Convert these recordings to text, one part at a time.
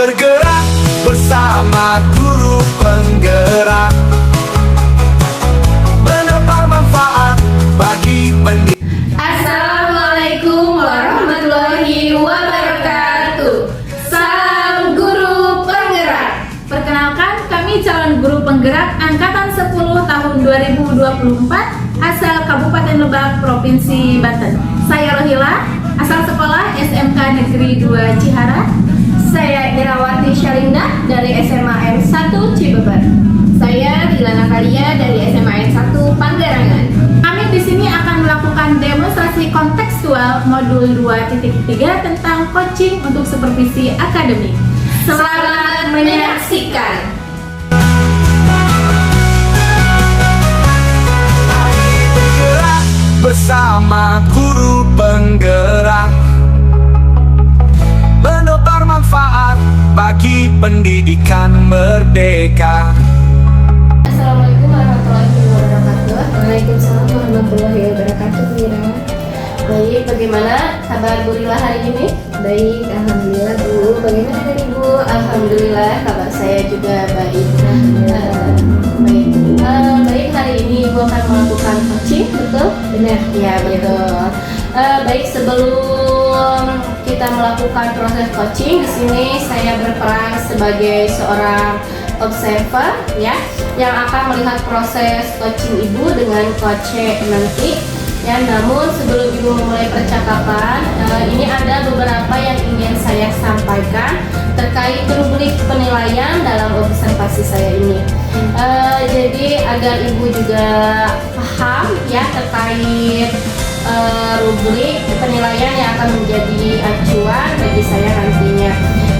bergerak bersama guru penggerak, menebar manfaat bagi pendidik. Assalamualaikum warahmatullahi wabarakatuh. Salam guru penggerak. Perkenalkan, kami calon guru penggerak angkatan 10 tahun 2024 asal Kabupaten Lebak, Provinsi Banten. Saya Rohila, asal sekolah SMK Negeri 2 Cihara. Saya Irawati Syalinda dari SMA N1 Cibeber. Saya Rilana Kalia dari SMA N1 Panggarangan. Kami di sini akan melakukan demonstrasi kontekstual modul 2.3 tentang coaching untuk supervisi akademik. Selamat menyaksikan. Bergerak bersama guru penggerak, menebar manfaat bagi pendidikan merdeka. Assalamualaikum warahmatullahi wabarakatuh. Waalaikumsalam warahmatullahi wabarakatuh. Mira. Baik, bagaimana kabar Bu Rila hari ini? Baik, alhamdulillah Bu. Bagaimana dari Bu? Alhamdulillah, kabar saya juga baik. Baik. Baik, hari ini Ibu akan melakukan coaching, betul? Benar. Ya, betul. Baik, sebelum kita melakukan proses coaching, di sini saya berperan sebagai seorang observer ya, yang akan melihat proses coaching Ibu dengan coach nanti. Ya, namun sebelum Ibu memulai percakapan, ini ada beberapa yang ingin saya sampaikan terkait rubrik penilaian dalam observasi saya ini. Jadi agar Ibu juga paham ya terkait rubrik penilaian yang akan menjadi acuan bagi saya nantinya.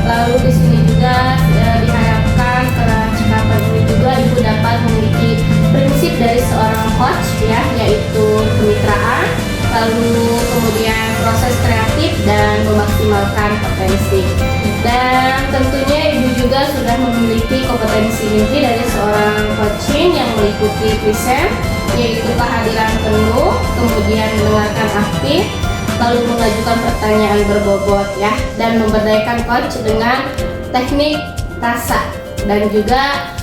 Lalu di sini juga diharapkan percakapan ini juga Ibu dapat memiliki prinsip dari seorang coach ya, yaitu kemitraan, lalu kemudian proses kreatif dan memaksimalkan potensi. Dan tentunya Ibu juga sudah memiliki kompetensi inti dari seorang coaching yang meliputi present, yaitu kehadiran penuh, kemudian mendengarkan aktif, lalu mengajukan pertanyaan berbobot ya, dan memberdayakan coach dengan teknik rasa. Dan juga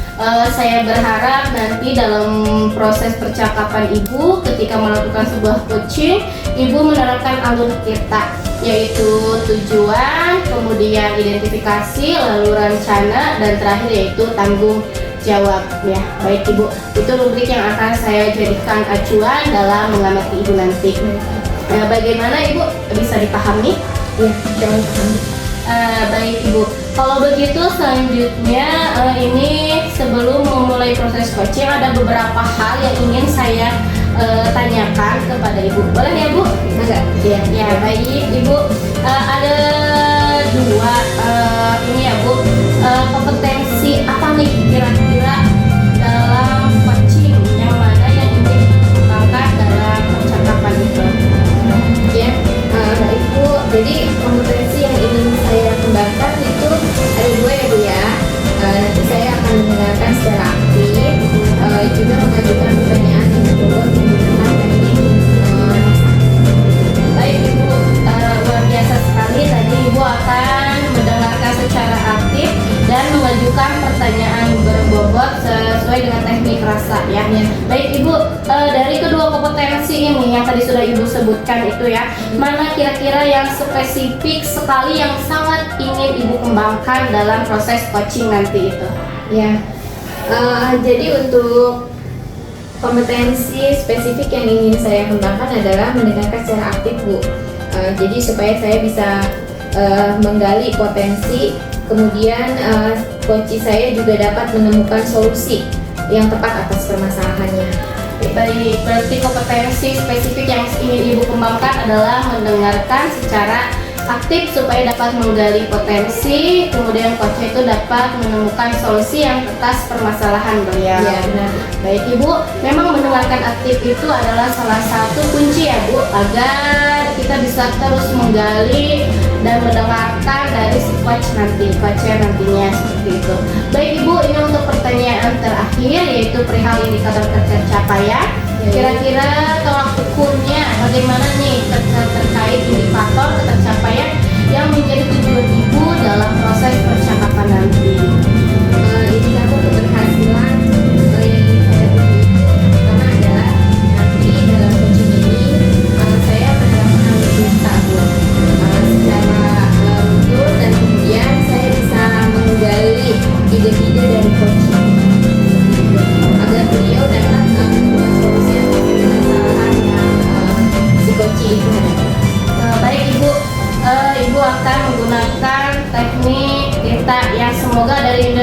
saya berharap nanti dalam proses percakapan Ibu ketika melakukan sebuah coaching, Ibu menerapkan alur kita, yaitu tujuan, kemudian identifikasi, lalu rencana, dan terakhir yaitu tanggung jawab ya. Baik Ibu, itu rubrik yang akan saya jadikan acuan dalam mengamati Ibu nanti. Bagaimana Ibu, bisa dipahami? Ya, jangan pahami. Baik Ibu, kalau begitu selanjutnya ini sebelum memulai proses coaching ada beberapa hal yang ingin saya tanyakan kepada Ibu. Boleh ya Bu? Enggak? Ya, baik Ibu. Ada dua ini ya Bu, kompetensi apa nih kira-kira dalam coaching yang mana yang ingin dikembangkan dalam percakapan itu? Ya, baik Bu. Jadi kompetensi yang ingin saya kembangkan itu ada dua ya Bu ya. Nanti saya akan mendengarkan secara aktif, juga mengajukan pertanyaan yang berbobot menggunakan teknik rasa. Baik Ibu, luar biasa sekali. Tadi Ibu akan mendengarkan secara aktif dan mengajukan pertanyaan berbobot sesuai dengan teknik rasa ya. Baik Ibu, dari kedua kompetensi ini yang tadi sudah Ibu sebutkan itu ya, mana kira-kira yang spesifik sekali yang sangat ingin Ibu kembangkan dalam proses coaching nanti itu? Ya, jadi untuk kompetensi spesifik yang ingin saya kembangkan adalah mendengarkan secara aktif Bu. Jadi supaya saya bisa menggali potensi, kemudian coach saya juga dapat menemukan solusi yang tepat atas permasalahannya. Baik, berarti kompetensi spesifik yang ingin Ibu kembangkan adalah mendengarkan secara aktif supaya dapat menggali potensi, kemudian coach itu dapat menemukan solusi yang atas permasalahan beliau. Ya, benar. Baik Ibu, memang mendengarkan aktif itu adalah salah satu kunci ya Bu, agar kita bisa terus menggali dan mendengarkan dari si coach nantinya seperti itu. Baik Ibu, ini untuk pertanyaan terakhir yaitu perihal indikator pencapaian. Kira-kira tolak ukurnya bagaimana nih terkait indikator ketercapaian yang menjadi tujuan Ibu dalam proses percakapan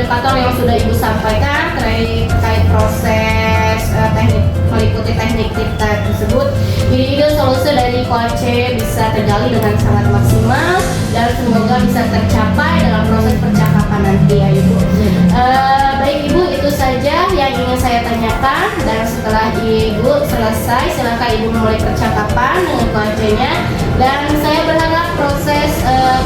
indikator yang sudah Ibu sampaikan terkait proses teknik meliputi teknik kita tersebut, ide-ide solusi dari Coach bisa tergali dengan sangat maksimal dan semoga bisa tercapai dalam proses percakapan nanti ya Ibu. Baik Ibu, itu saja yang ingin saya tanyakan, dan setelah Ibu selesai silakan Ibu mulai percakapan dengan Coach-nya, dan saya berharap proses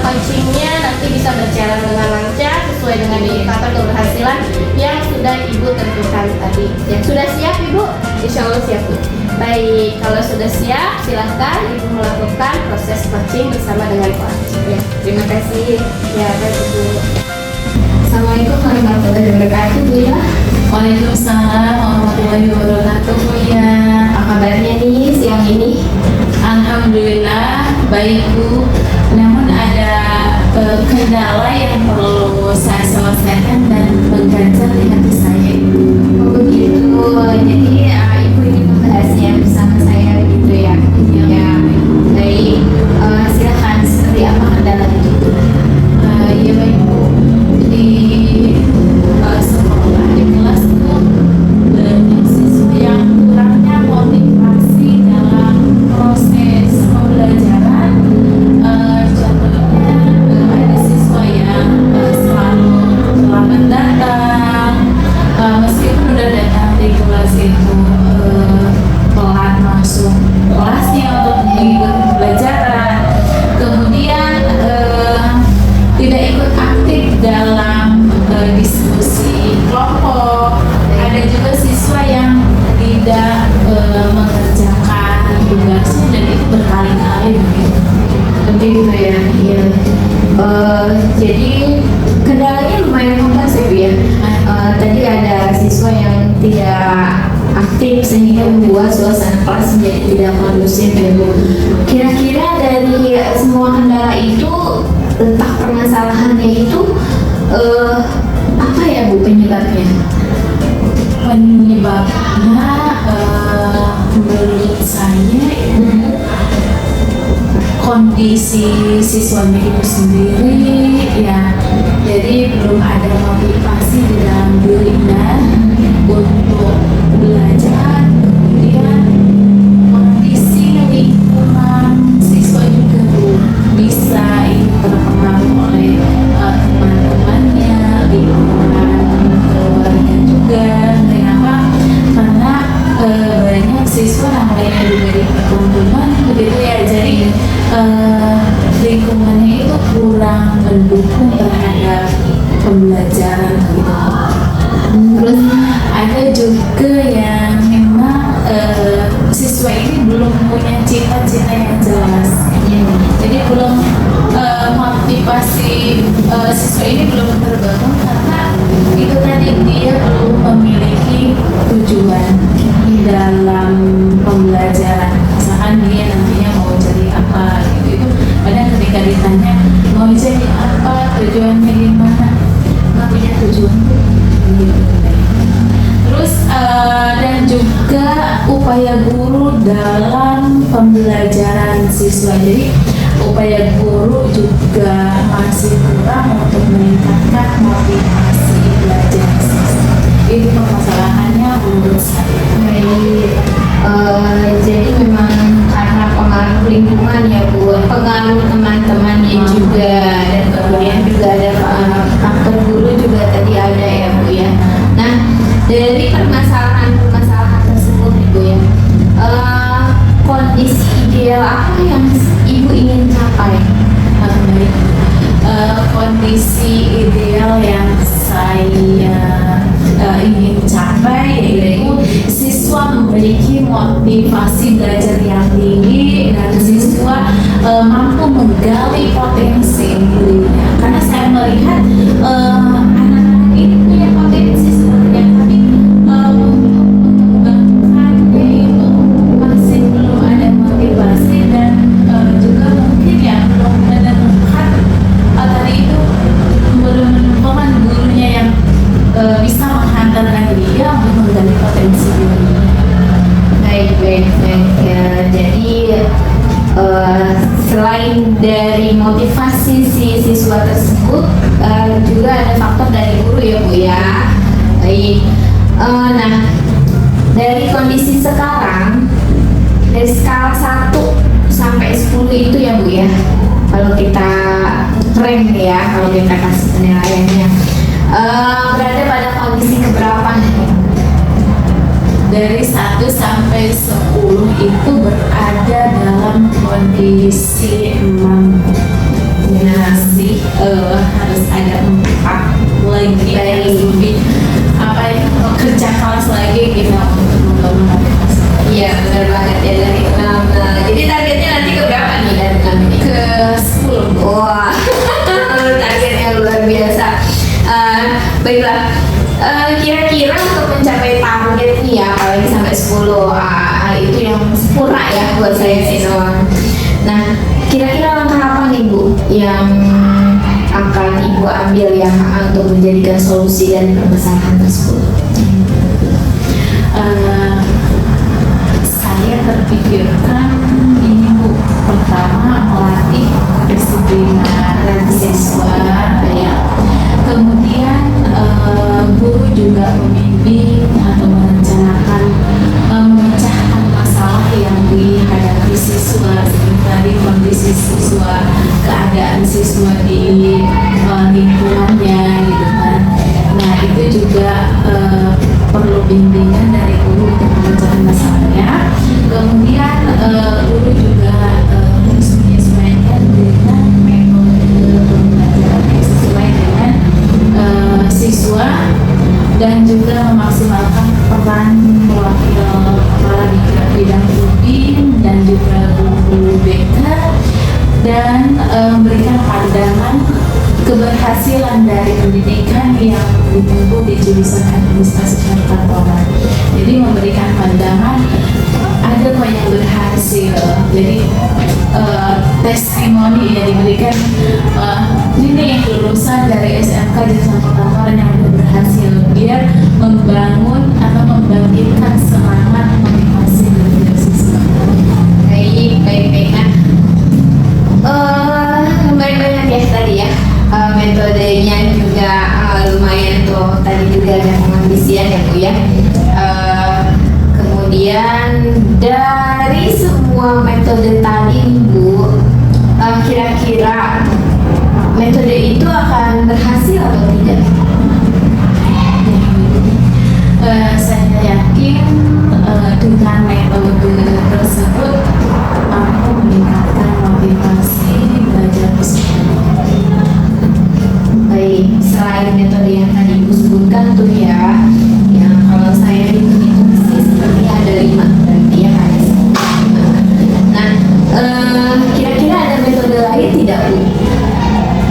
coachingnya nanti bisa berjalan dengan lancar sesuai dengan indikator keberhasilan yang sudah Ibu tentukan tadi. Ya, sudah siap Ibu? Insya Allah siap Bu. Baik, kalau sudah siap silahkan Ibu melakukan proses coaching bersama dengan coach. Ya, terima kasih. Ya, baik Ibu. Assalamualaikum warahmatullahi wabarakatuh Bu ya. Waalaikumsalam warahmatullahi wabarakatuh Bu ya. Apa kabarnya nih siang ini? Alhamdulillah baik Bu. Namun ada kendala yang perlu saya selesaikan dan mengganjal di hati saya. Oh begitu. Jadi Ibu ingin membahasnya bersama saya gitu ya. Ya. Baik. Silakan, seperti apa kendala itu? Ya baik Bu. Di sekolah di kelas itu banyak siswa yang kurangnya motivasi dalam proses pembelajaran. Contohnya ada siswa yang selalu terlambat datang, meskipun udah datang di kelas itu telat masuk kelasnya untuk mengikuti pembelajaran, kemudian tidak ikut aktif dalam diskusi kelompok. Ada juga siswa yang tidak mengerjakan tugasnya, dan itu berkali-kali begitu. Seperti itu ya. Iya. Jadi kendalanya lumayan kompleks ya Bu ya. Tadi ada siswa yang tidak aktif sehingga membuat suasana kelas menjadi tidak kondusif ya Bu. Kira-kira dari semua kendala itu, letak permasalahannya itu apa ya Bu penyebabnya? Penyebabnya menurut saya kondisi siswanya itu sendiri ya, jadi belum ada motivasi di dalam dirinya untuk belajar. Kemudian kondisi lingkungan siswa juga belum bisa terpengaruh oleh teman-temannya, lingkungan keluarga juga. Kenapa? Karena banyak siswa namanya juga di perkumpulan begitu ya, jadi lingkungannya itu kurang mendukung terhadap pembelajaran gitu. Terus ada juga yang memang siswa ini belum punya cita-cita yang jelas, jadi belum motivasi siswa ini belum terbangun karena itu tadi dia belum memiliki tujuan dalam pembelajaran. Misalkan dia nantinya mau jadi apa gitu, itu padahal ketika ditanya mau jadi apa, tujuannya gimana, nggak punya tujuan gitu. Terus dan juga upaya guru dalam pembelajaran siswa, jadi upaya guru juga masih kurang untuk meningkatkan motivasi belajar siswa. Itu permasalahannya menurut saya. Baik. Jadi memang karena pengaruh lingkungan ya Bu, pengaruh teman-temannya juga, dan kemudian juga ada faktor guru juga tadi ada ya Bu ya. Nah, dari permasalahan tersebut Ibu ya, kondisi ideal apa yang Ibu ingin capai? Baik. Kondisi ideal yang saya ingin capai yaitu siswa memiliki motivasi belajar yang tinggi dan siswa mampu menggali potensi dirinya. Karena saya melihat anak-anak ini punya potensi sebenarnya, tapi untuk mengembangkannya itu masih belum ada motivasi, dan juga mungkin ya belum menemukan tadi itu belum menemukan gurunya yang bisa menghantarkan dia untuk menggali potensi dirinya. Baik ya. Jadi selain dari motivasi si siswa tersebut, juga ada faktor dari guru ya Bu ya. Baik. Nah, dari kondisi sekarang, dari skala 1 sampai 10 itu ya Bu ya, kalau kita rank ya, kalau kita kasih penilaiannya, berada pada kondisi keberapa nih? Dari 1 sampai 10 itu berada dalam kondisi masih harus ada 4 lagi, harus lebih kerja keras lagi kita untuk membangun motivasi. Iya benar banget ya, dari 6. Jadi targetnya nanti ke berapa nih dari 6 ini? Ke 10. Wah, targetnya luar biasa. Baiklah, kira-kira untuk mencapai target nih ya, apalagi sampai 10, itu yang sempurna ya buat saya sih doang. Nah, kira-kira langkah apa nih Bu yang akan Ibu ambil ya untuk menjadikan solusi dari permasalahan tersebut? Saya terpikirkan ini Bu, pertama melatih kedisiplinan siswa ya. Kemudian guru juga membimbing atau merencanakan memecahkan masalah yang dihadapi siswa, seperti tadi kondisi siswa, keadaan siswa di lingkungannya gitu kan. Nah itu juga perlu bimbingan dari guru untuk memecahkan masalahnya. Kemudian guru juga harus menyesuaikan dengan metode pembelajaran yang sesuai dengan siswa, dan juga memaksimalkan peran wakil kepala bidang bimbing dan juga guru BK, dan memberikan pandangan keberhasilan dari pendidikan yang ditempuh di jurusan administrasi perkantoran. Jadi memberikan pandangan ada kok yang berhasil. Jadi testimoni yang diberikan, ini lulusan dari SMK jurusan perkantoran yang udah berhasil, biar membangun atau membangkitkan semangat motivasi dari siswa. Baik. Kembali banyak ya tadi ya, metodenya juga lumayan tuh, tadi juga ada pengambisian ya Bu ya. Kemudian dari semua metode tadi Bu, kira-kira metode itu akan berhasil atau tidak? Saya yakin dengan metode tersebut mampu meningkatkan motivasi belajar psikologi. Baik, selain metode yang tadi Ibu sebutkan tuh ya, yang kalau saya hitung sih seperti ada 5 berarti ya, ada 5. Nah, kira-kira ada metode lain tidak Bu?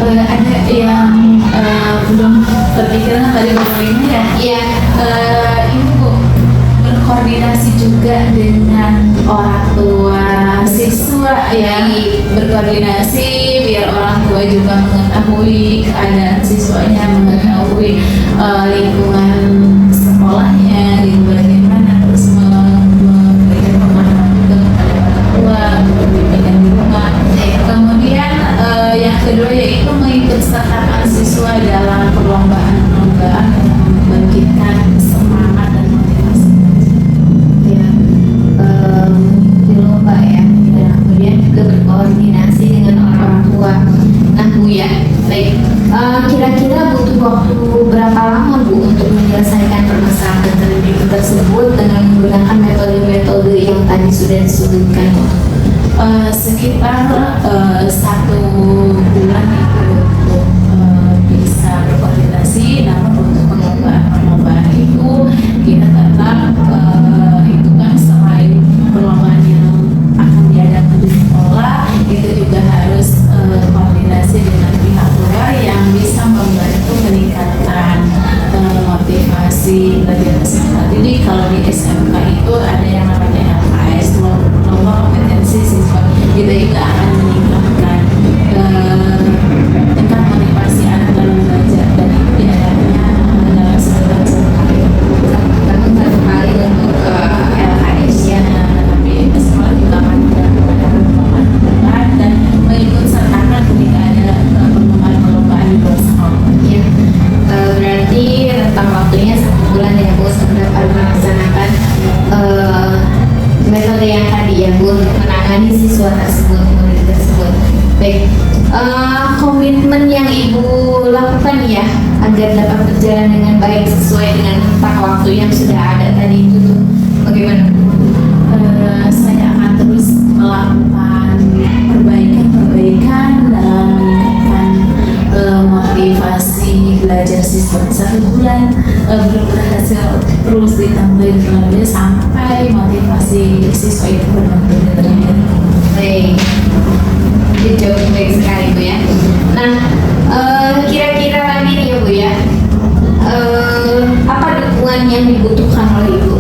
Ada yang belum terpikirkan tadi bagaimana ya? Iya. Ini Bu, berkoordinasi juga dengan orang tua siswa ya, berkoordinasi biar orang tua juga mengetahui keadaan siswanya, mengetahui lingkungan sekolahnya gitu, bagaimana, terus memberikan pemahaman juga kepada orang tua, bimbingan di rumah. Kemudian yang kedua yaitu mengikut sertakan siswa dalam perlombaan-perlombaan yang membangkitkan semangat dan motivasi. Ya, di lomba ya, dan kemudian juga berkoordinasi dengan orang tua. Nah Bu ya, baik. Kira-kira butuh waktu berapa lama Bu untuk menyelesaikan permasalahan tersebut dengan menggunakan metode-metode yang tadi sudah disebutkan? Sekitar 1 bulan itu untuk bisa berkoordinasi. Namun untuk perlombaan itu kita tetap itu kan selain perlombaan yang akan diadakan di sekolah, itu juga harus koordinasi dengan pihak luar yang bisa membantu meningkatkan motivasi belajar siswa. Jadi kalau di SMK itu ada yang namanya LKS, lomba kompetensi siswa, itu juga akan meningkatkan tersebut, murid tersebut. Baik, komitmen yang Ibu lakukan ya agar dapat berjalan dengan baik sesuai dengan rentang waktu yang sudah ada tadi itu tuh bagaimana? Saya akan terus melakukan perbaikan dalam meningkatkan motivasi belajar siswa. 1 bulan belum berhasil, terus ditambahin lebih sampai motivasi siswa itu benar-benar terlihat. Baik, itu jauh baik sekali Bu ya. Nah, kira-kira lagi nih ya Bu ya, apa dukungan yang dibutuhkan oleh Ibu?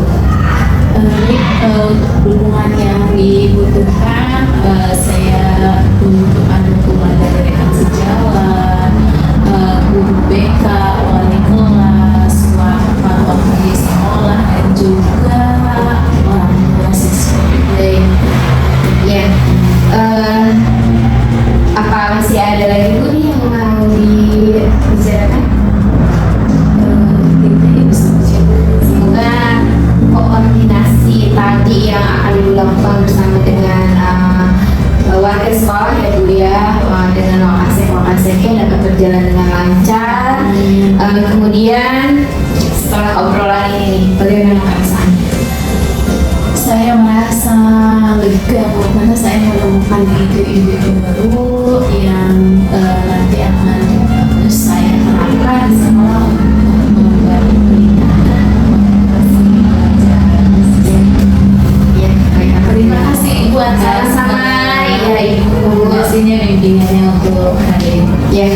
Dukungan yang dibutuhkan, saya membutuhkan dukungan dari rekan sejawat, guru BK, wali kelas, waktu di sekolah, dan juga orang tua siswa. Baik, ya. Apa masih ada lagi Bu nih yang mau dibicarakan? Semoga koordinasi tadi yang akan dilakukan bersama dengan warga sekolah ya Bu ya, dengan wakasek-wakaseknya dapat berjalan dengan lancar. Kemudian setelah obrolan ini bagaimana perasaannya? Saya merasa lega karena saya menemukan ide-ide baru yang nanti akan saya terapkan di sekolah untuk membantu meningkatkan motivasi belajar. Ya, baik. Terima kasih Ibu atas Sama-sama ya Ibu. Pastinya bimbingannya untuk hari ini. Ya,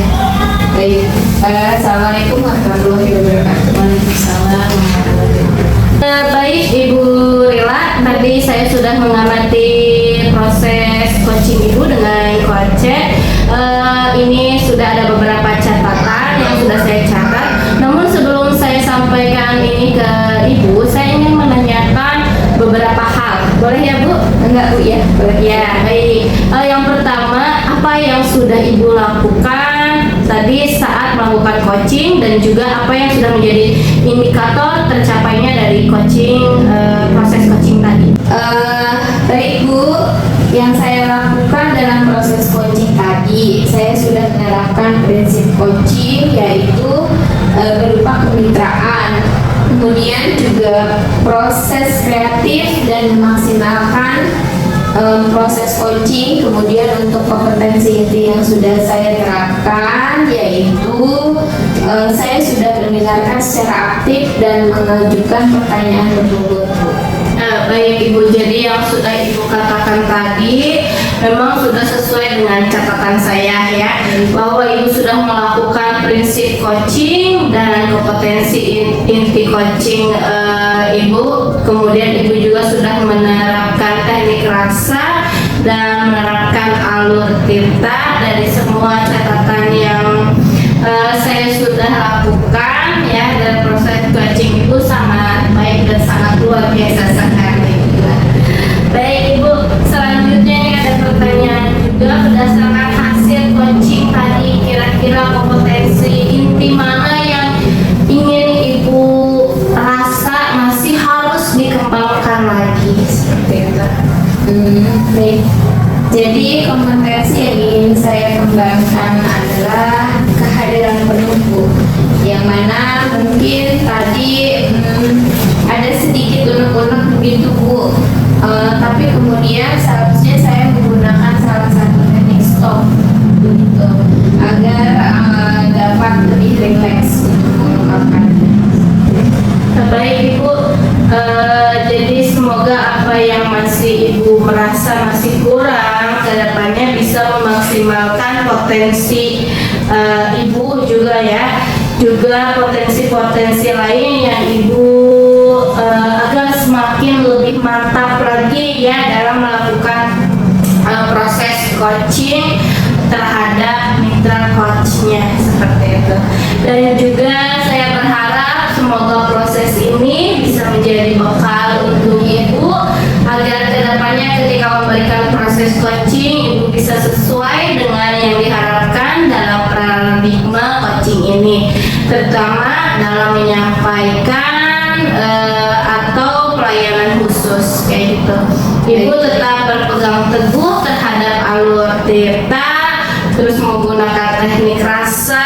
baik. Assalamualaikum warahmatullahi wabarakatuh. Waalaikumsalam warahmatullahi wabarakatuh. Baik Ibu Rila, tadi saya sudah mengamati proses coaching Ibu dengan Coach. Ini sudah ada beberapa catatan yang sudah saya catat. Namun sebelum saya sampaikan ini ke Ibu, saya ingin menanyakan beberapa hal. Boleh ya Bu? Enggak Bu ya? Boleh. Ya, baik. Yang pertama, apa yang sudah Ibu lakukan tadi saat melakukan coaching dan juga apa yang sudah menjadi indikator tercapainya dari coaching, proses coaching tadi? Baik Bu, yang saya lakukan dalam proses coaching tadi, saya sudah menerapkan prinsip coaching yaitu berupa kemitraan, kemudian juga proses kreatif dan memaksimalkan proses coaching. Kemudian untuk kompetensi inti yang sudah saya terapkan yaitu saya sudah mendengarkan secara aktif dan mengajukan pertanyaan berbobot. Baik Ibu, jadi yang sudah Ibu katakan tadi memang sudah sesuai dengan catatan saya ya, bahwa Ibu sudah melakukan prinsip coaching dan kompetensi inti coaching Ibu. Kemudian Ibu juga sudah menerapkan teknik rasa dan menerapkan alur tinta. Dari semua catatan yang saya sudah lakukan ya, dan proses coaching Ibu sangat baik dan sangat luar biasa sekali. Baik Ibu, selanjutnya ini ada pertanyaan juga berdasarkan hasil coaching tadi, kira-kira kompetensi inti mana yang ingin Ibu rasa masih harus dikembangkan lagi seperti itu? Baik. Jadi kompetensi yang ingin saya kembangkan adalah kehadiran penuh Bu, yang mana mungkin tadi ada sedikit unek-unek begitu Bu, tapi kemudian seharusnya saya menggunakan salah satu teknik stop begitu agar dapat lebih rileks untuk mengungkapkannya. Baik Ibu, jadi semoga apa yang masih Ibu merasa masih kurang kedepannya bisa memaksimalkan potensi Ibu juga ya, juga potensi-potensi lain yang Ibu agar semakin lebih mantap lagi ya dalam melakukan proses coaching terhadap mitra coachnya seperti itu. Dan juga saya berharap semoga proses ini bisa menjadi bekal untuk Ibu agar kedepannya ketika memberikan proses coaching Ibu bisa sesuai dengan yang diharapkan dalam paradigma coaching ini, terutama dalam menyampaikan atau pelayanan khusus kayak gitu. Ibu tetap berpegang teguh terhadap alur theta, terus menggunakan teknik rasa,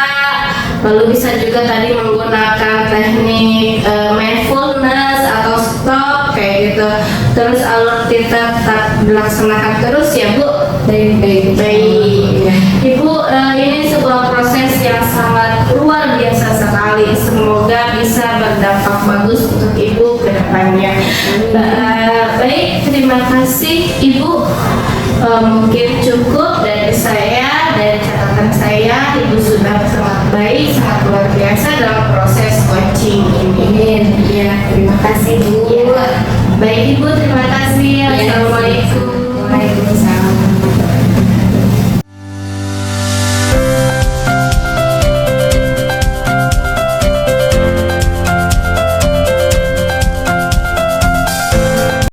lalu bisa juga tadi menggunakan teknik mindfulness atau stop kayak gitu. Terus alur theta tetap dilaksanakan terus ya Bu. Baik. Ibu, ini sebuah proses yang sangat luar biasa sekali. Semoga bisa berdampak bagus untuk Ibu ke depannya. Baik, terima kasih Ibu. Mungkin cukup dari saya, dari catatan saya. Ibu sudah sangat baik, sangat luar biasa dalam proses coaching ini. Ya, terima kasih Bu. Baik Ibu, terima kasih. Assalamualaikum.